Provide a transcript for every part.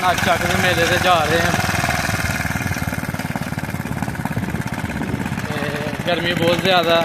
नच चक के मेले से जा रहे हैं। गर्मी बहुत ज़्यादा,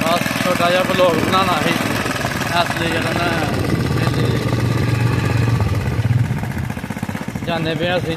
बस छोटा जहा ब्लॉग बनाना ही असली जरा ना जाने पे असी।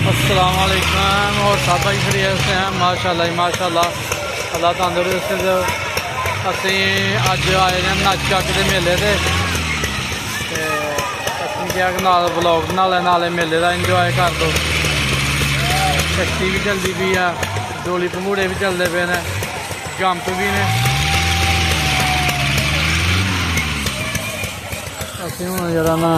अस्सलाम वालेकुम और सब भाई खैरियत से हैं माशाल्लाह ही माशाल्लाह, अल्लाह तंदुरुस्त दे। असी अज आए हैं नच चक के मेले से, असीं क्या नाल ब्लॉग बना लें, नाले मेले का इंजॉय कर दो। कश्ती भी चलती पई है, डोली भंगूड़े भी चलते पे ने, जंप भी ने। असीं हुण जरा ना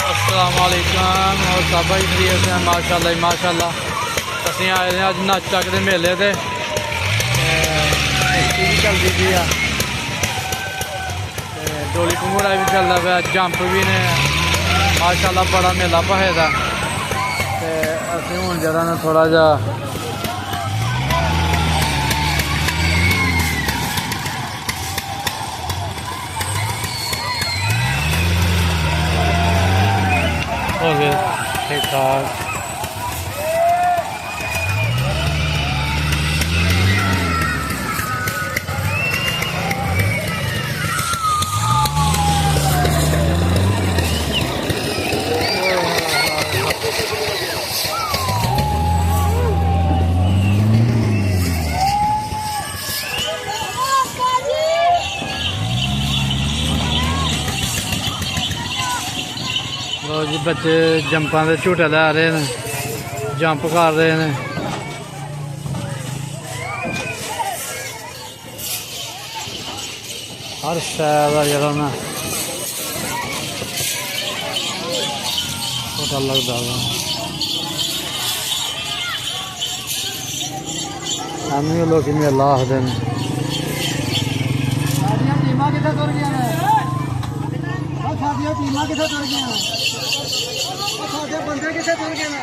अस्सलामुअलैकुम और सब भाई खैरियत से हैं माशाल्लाह ही माशाल्लाह। असीं आए हैं अज नच चक के मेले से, कश्ती भी चलती पई है, डोली भंगूड़ा भी चलता पाया, जंप भी ने माशाल्लाह। बड़ा मेला भखे दा। असीं हुण जरा ना थोड़ा जा हो गए ठीक ठाक। लो जी बच्चे जंपा के झूटे लै रहे हैं, जंप कर रहे हैं। हर शहर का जरा ना झूटा लगता है, सानू लोग मेला आखते हैं। टीमां कित्थे तुर गईयां, साडे बंदे कित्थे तुर गए ने।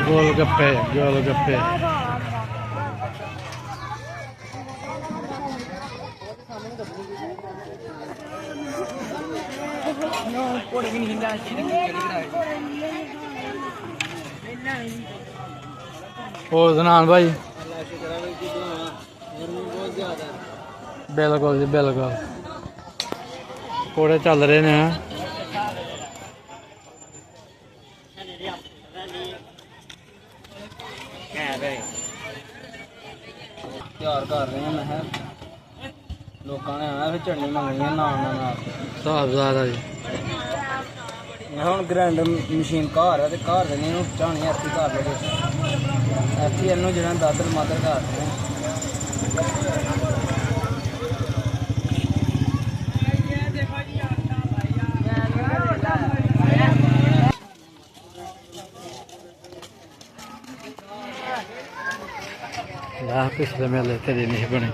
गोलगप्पे गोलगप्पे और सुनान भाई। बिल्कुल जी बिल्कुल, घोड़े चल रहे हैं। तैयार कर रहे हैं, मैं ਲੋਕਾਂ ਨੇ ਆਣਾ ਫਿਰ ਝੜੀਆਂ ਮੰਗਣੀਆਂ ਨਾਲ ਹਿਸਾਬਦਾਰ ਆ ਜੀ। ਮੈਂ ਹੁਣ ਗ੍ਰਾਈਂਡਰ ਮਸ਼ੀਨ ਘਰ ਆ ਤੇ ਘਰ ਦੇ ਨੇ ਇਹਨੂੰ ਝਾਣੀ ਹੱਥੀ ਘਰ ਦੇ ਹੱਥੀ ਇਹਨੂੰ ਜਿਹੜਾ ਦਾਦਰ ਮਾਦਰ ਘਰ ਦੇ ਲੈ ਪਿਛਲੇ ਮੇਲੇ ਤੇਰੀ ਨਹੀਂ ਬਣੀ।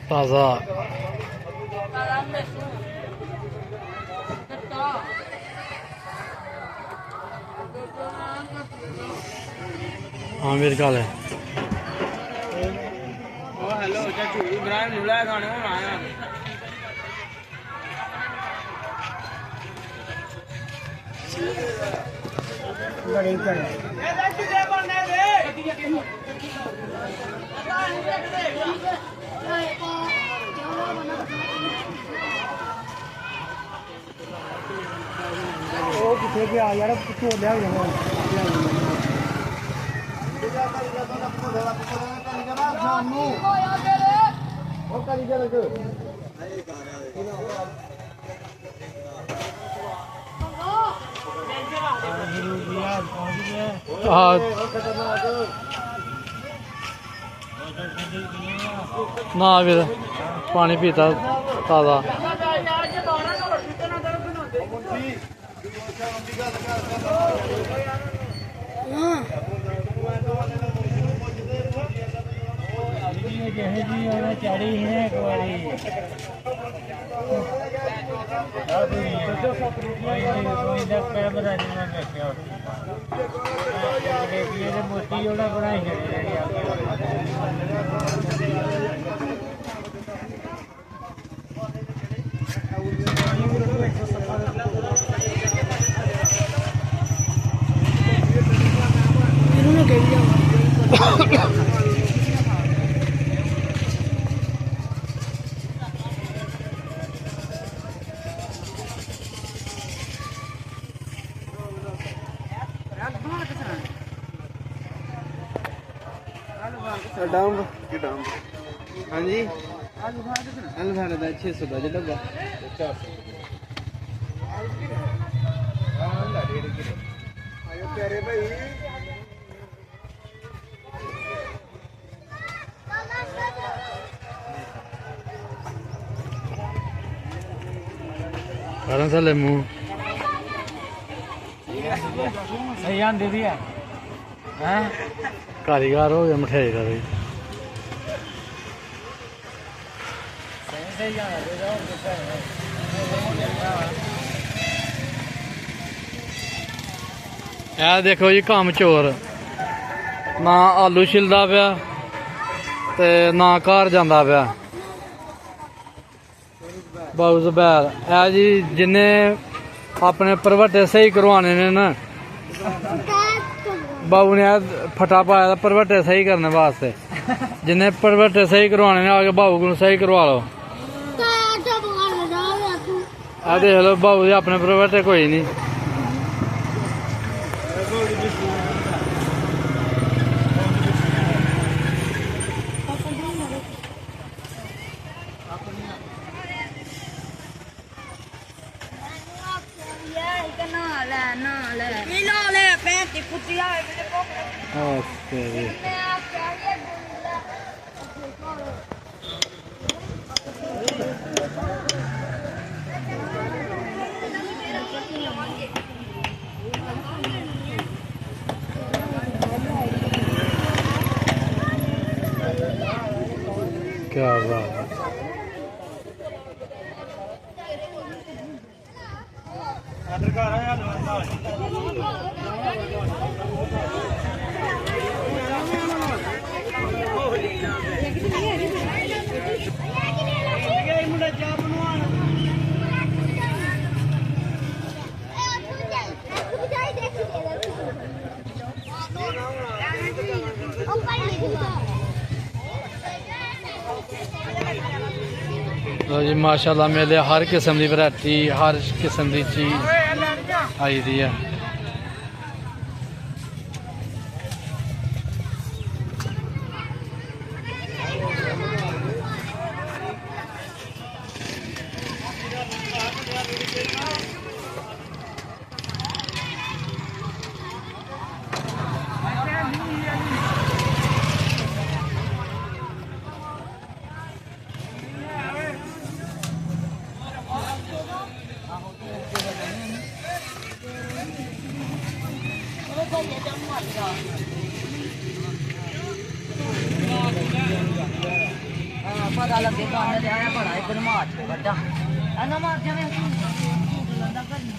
ਤਾਜ਼ਾ आमिर का है। हेलो इब्राहिम झूला खाने में आया बड़ी ਉਹ ਕਿੱਥੇ ਗਿਆ ਯਾਰ ਕਿੱਥੋਂ ਲਿਆ ਗਿਆ ना फिर पानी पीता ताज़ा। चढ़ी है मोटी जोड़ा बनाई डाउन हाँ जी अलफाना का 600 का जो डब्बा 400 प्यारे भाई कारण सा लेमू सही आंदी दी है हैं कारीगर हो गया मिठाई का भी। ਇਹ ਦੇਖੋ ਜੀ ਕੰਮ ਚੋਰ ਨਾ ਆਲੂ ਛਿਲਦਾ ਪਿਆ ਤੇ ਨਾ ਘਰ ਜਾਂਦਾ ਪਿਆ। ਬਾਬੂ ਜ਼ਬੈਰ ਇਹ ਜੀ ਜਿੰਨੇ ਆਪਣੇ ਭਰਵੱਟੇ ਸਹੀ ਕਰਵਾਣੇ ਨੇ ਨਾ बाबू ने फटा पाया था परवटे सही करने वास्ते। जिन्हें परवटे सही करवाने ने आगे बाबू को सही करवा लो। आ देख लो बाबू जी अपने परवटे कोई नहीं। क्या बात है। लो जी माशाल्लाह मेले हर किस्म की वैरायटी हर किस्म की चीज आई दी है। ਲੱਗੇ ਕੰਨ ਤੇ ਆਇਆ ਬੜਾ ਇੱਕ ਨੂੰ ਮਾਰ ਕੇ ਵੱਡਾ ਇਹਨਾਂ ਮਾਰ ਜਾਵੇ ਝੂਠ ਲੰਦਾ ਕਰਨੀ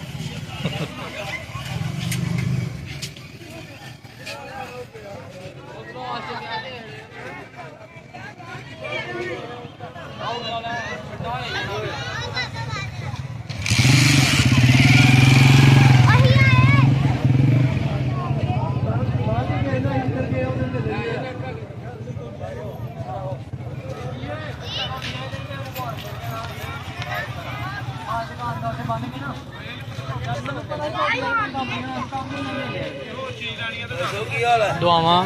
ਕੀ ਹਾਲ ਹੈ? ਦੁਆਵਾਂ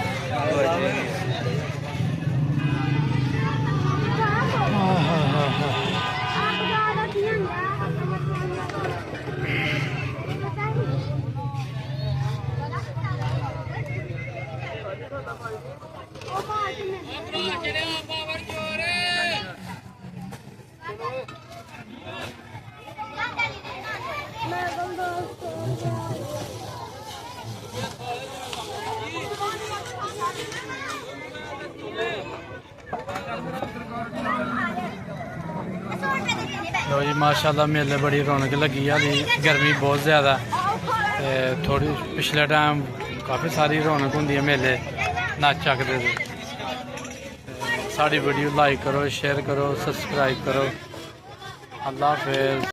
ਲੋ ਜੀ ਮਾਸ਼ਾਅੱਲਾ ਮੇਲੇ ਬੜੀ ਰੌਣਕ ਲੱਗੀ ਆ ਜੀ ਗਰਮੀ ਬਹੁਤ ਜ਼ਿਆਦਾ ਤੇ ਥੋੜੀ ਪਿਛਲੇ ਟਾਈਮ ਕਾਫੀ ਸਾਰੀ ਰੌਣਕ ਹੁੰਦੀ ਹੈ ਮੇਲੇ ਨੱਚ ਚੱਕਦੇ ਤੇ ਸਾਡੀ ਵੀਡੀਓ ਲਾਈਕ ਕਰੋ ਸ਼ੇਅਰ ਕਰੋ ਸਬਸਕ੍ਰਾਈਬ ਕਰੋ ਅੱਲਾ ਹਾਫਿਜ਼।